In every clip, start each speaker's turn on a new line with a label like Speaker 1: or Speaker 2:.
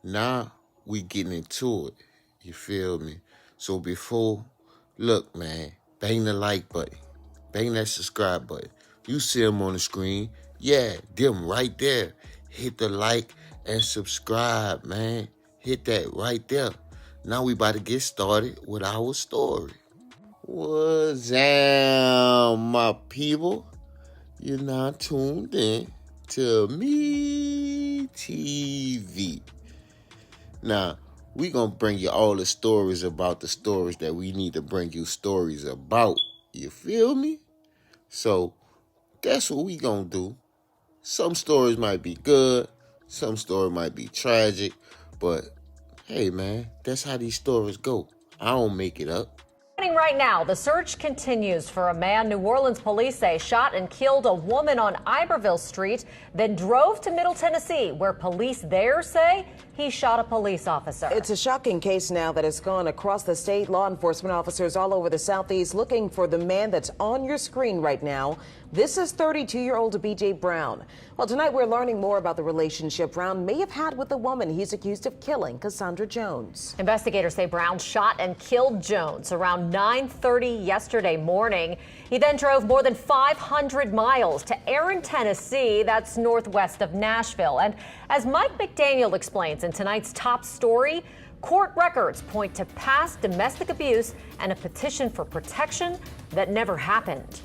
Speaker 1: Now we getting into it. You feel me? So look, man, bang the like button. Bang that subscribe button. You see them on the screen. Yeah, them right there. Hit the like and subscribe, man. Hit that right there. Now we about to get started with our story. What's up, my people? You're now tuned in to Me TV. Now, we gonna bring you all the stories about the stories that we need to bring you stories about. You feel me? So, that's what we gonna do. Some stories might be good, some stories might be tragic, but hey man, that's how these stories go. I don't make it up.
Speaker 2: Right now, the search continues for a man New Orleans police say shot and killed a woman on Iberville Street, then drove to Middle Tennessee, where police there say he shot a police officer.
Speaker 3: It's a shocking case now that has gone across the state. Law enforcement officers all over the Southeast looking for the man that's on your screen right now. This is 32-year-old B.J. Brown. Well, tonight we're learning more about the relationship Brown may have had with the woman he's accused of killing, Cassandra Jones.
Speaker 2: Investigators say Brown shot and killed Jones around 9:30 yesterday morning. He then drove more than 500 miles to Erin, Tennessee. That's northwest of Nashville. And as Mike McDaniel explains in tonight's top story, court records point to past domestic abuse and a petition for protection that never happened.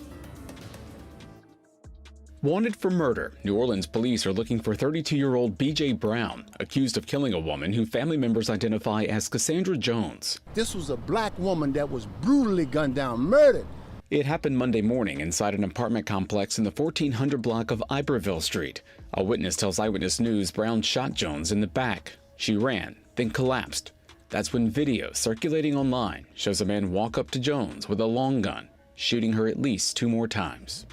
Speaker 4: Wanted for murder, New Orleans police are looking for 32-year-old B.J. Brown, accused of killing a woman who family members identify as Cassandra Jones.
Speaker 5: This was a black woman that was brutally gunned down, murdered.
Speaker 4: It happened Monday morning inside an apartment complex in the 1400 block of Iberville Street. A witness tells Eyewitness News Brown shot Jones in the back. She ran, then collapsed. That's when video circulating online shows a man walk up to Jones with a long gun, shooting her at least 2 more times.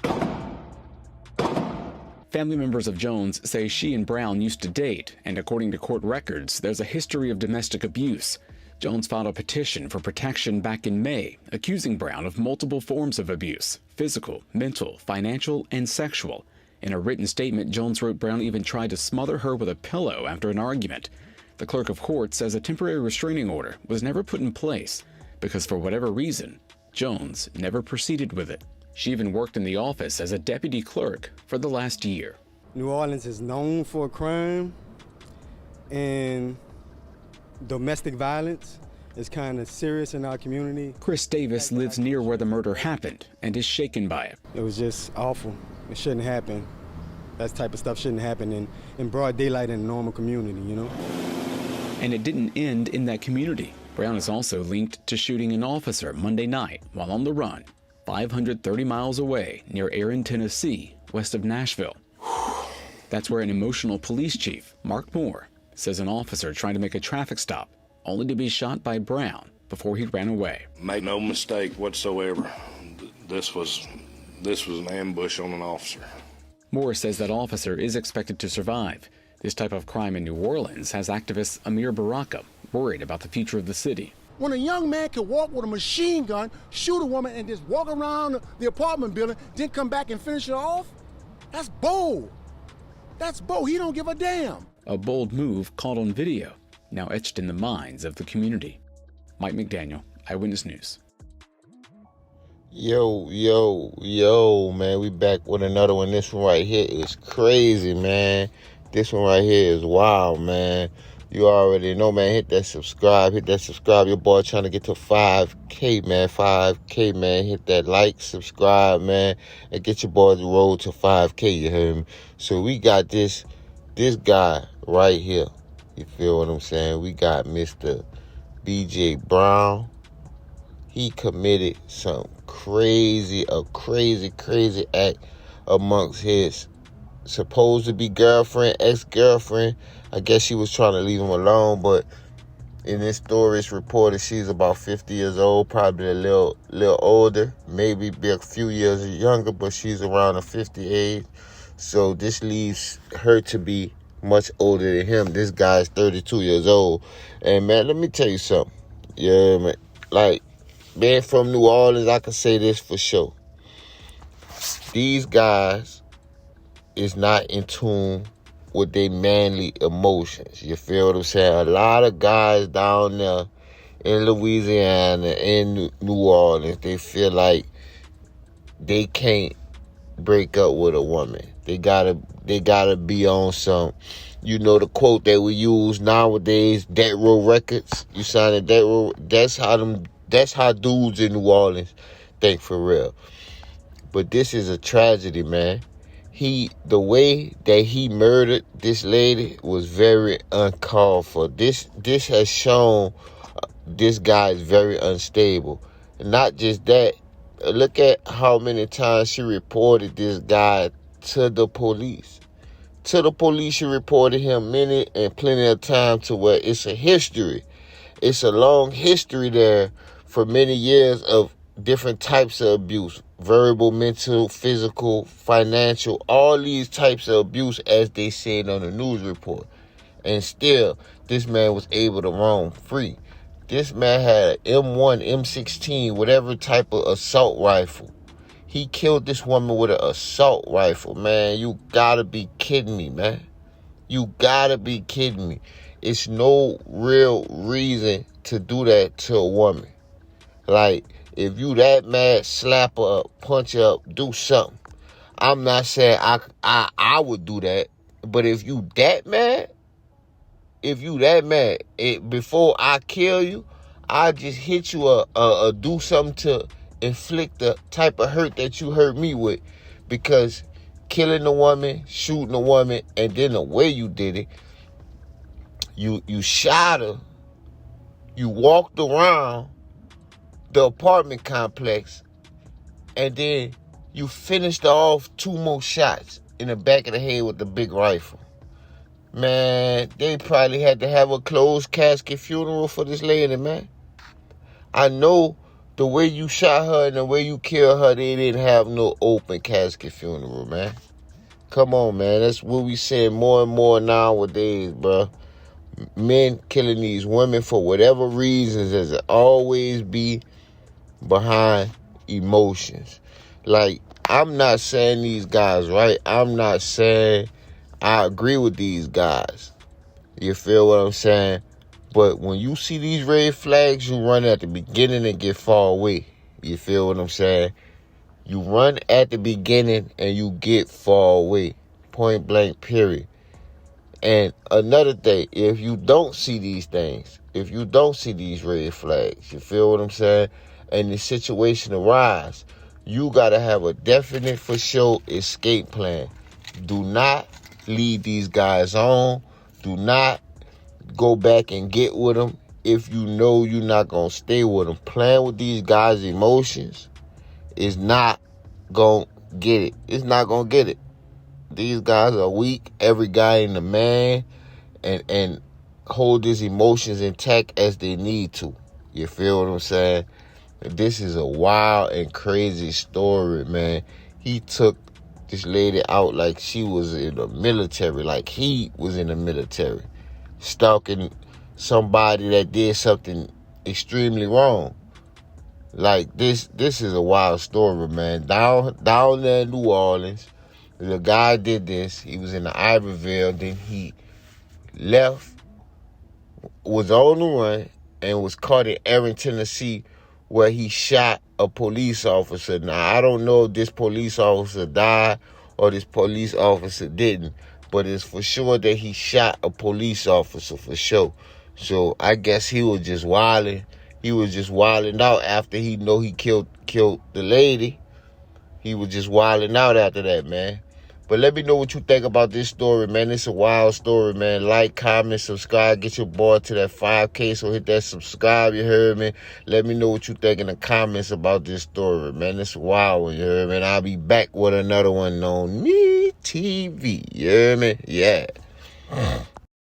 Speaker 4: Family members of Jones say she and Brown used to date, and according to court records, there's a history of domestic abuse. Jones filed a petition for protection back in May, accusing Brown of multiple forms of abuse: physical, mental, financial, and sexual. In a written statement, Jones wrote Brown even tried to smother her with a pillow after an argument. The clerk of court says a temporary restraining order was never put in place because, for whatever reason, Jones never proceeded with it. She even worked in the office as a deputy clerk for the last year.
Speaker 5: New Orleans is known for crime, and domestic violence is kind of serious in our community.
Speaker 4: Chris Davis lives near where the murder happened and is shaken by it.
Speaker 5: It was just awful. It shouldn't happen. That type of stuff shouldn't happen in broad daylight in a normal community, you know?
Speaker 4: And it didn't end in that community. Brown is also linked to shooting an officer Monday night while on the run, 530 miles away near Erin, Tennessee, west of Nashville. That's where an emotional police chief, Mark Moore, says an officer trying to make a traffic stop only to be shot by Brown before he ran away.
Speaker 6: Make no mistake whatsoever, this was an ambush on an officer.
Speaker 4: Moore says that officer is expected to survive. This type of crime in New Orleans has activist Amir Baraka worried about the future of the city.
Speaker 5: When a young man can walk with a machine gun, shoot a woman, and just walk around the apartment building, then come back and finish it off, that's bold. That's bold. He don't give a damn.
Speaker 4: A bold move caught on video, now etched in the minds of the community. Mike McDaniel, Eyewitness News.
Speaker 1: Yo, man, we back with another one. This one right here is crazy, man. This one right here is wild, man. You already know, man. Hit that subscribe. Your boy trying to get to 5K, man. 5K, man. Hit that like, subscribe, man. And get your boy the road to 5K, you heard me? So we got this guy right here. You feel what I'm saying? We got Mr. B.J. Brown. He committed some crazy act amongst his supposed to be girlfriend, ex-girlfriend. I guess she was trying to leave him alone, but in this story it's reported she's about 50 years old, probably a little older, maybe be a few years younger, but she's around the 50 age. So this leaves her to be much older than him. This guy's 32 years old. And man, let me tell you something. Yeah, man. Like, being from New Orleans, I can say this for sure. These guys is not in tune with their manly emotions. You feel what I'm saying? A lot of guys down there in Louisiana, in New Orleans, they feel like they can't break up with a woman. They gotta be on some, the quote that we use nowadays, death row records. You sign a death row. That's how dudes in New Orleans think for real. But this is a tragedy, man. The way that he murdered this lady was very uncalled for. This has shown this guy is very unstable. And not just that, look at how many times she reported this guy to the police. To the police, she reported him many and plenty of times to where it's a history. It's a long history there for many years of different types of abuse. Verbal, mental, physical, financial, all these types of abuse, as they said on the news report. And still, this man was able to roam free. This man had an M1, M16, whatever type of assault rifle. He killed this woman with an assault rifle, man. You gotta be kidding me, man. You gotta be kidding me. It's no real reason to do that to a woman. Like, if you that mad, slap her up, punch her up, do something. I'm not saying I would do that, but if you that mad, before I kill you, I just hit you do something to inflict the type of hurt that you hurt me with. Because killing a woman, shooting a woman, and then the way you did it, you shot her, you walked around the apartment complex, and then you finished off 2 more shots in the back of the head with the big rifle. Man, they probably had to have a closed casket funeral for this lady, man. I know the way you shot her and the way you killed her, they didn't have no open casket funeral, man. Come on, man. That's what we saying more and more nowadays, bro. Men killing these women for whatever reasons, as it always be behind emotions. Like, I'm not saying these guys right. I'm not saying I agree with these guys. You feel what I'm saying? But when you see these red flags, you run at the beginning and get far away. You feel what I'm saying? You run at the beginning and you get far away. Point blank, period. And another thing, if you don't see these things, if you don't see these red flags, you feel what I'm saying? And the situation arise, you got to have a definite for sure escape plan. Do not lead these guys on. Do not go back and get with them if you know you're not going to stay with them. Playing with these guys' emotions is not going to get it. It's not going to get it. These guys are weak. Every guy in the man and hold his emotions intact as they need to. You feel what I'm saying? This is a wild and crazy story, man. He took this lady out like she was in the military, like he was in the military, stalking somebody that did something extremely wrong. Like, this is a wild story, man. Down there in New Orleans, the guy did this. He was in the Ivoryville, then he left, was on the run, and was caught in Erin, Tennessee, where he shot a police officer. Now, I don't know if this police officer died or this police officer didn't, but it's for sure that he shot a police officer for sure. So I guess he was just wilding. He was just wilding out after he know he killed the lady. He was just wilding out after that, man. But let me know what you think about this story, man. It's a wild story, man. Like, comment, subscribe. Get your boy to that 5K, so hit that subscribe, you heard me? Let me know what you think in the comments about this story, man. It's a wild one, you heard me? And I'll be back with another one on Me TV, you heard me? Yeah.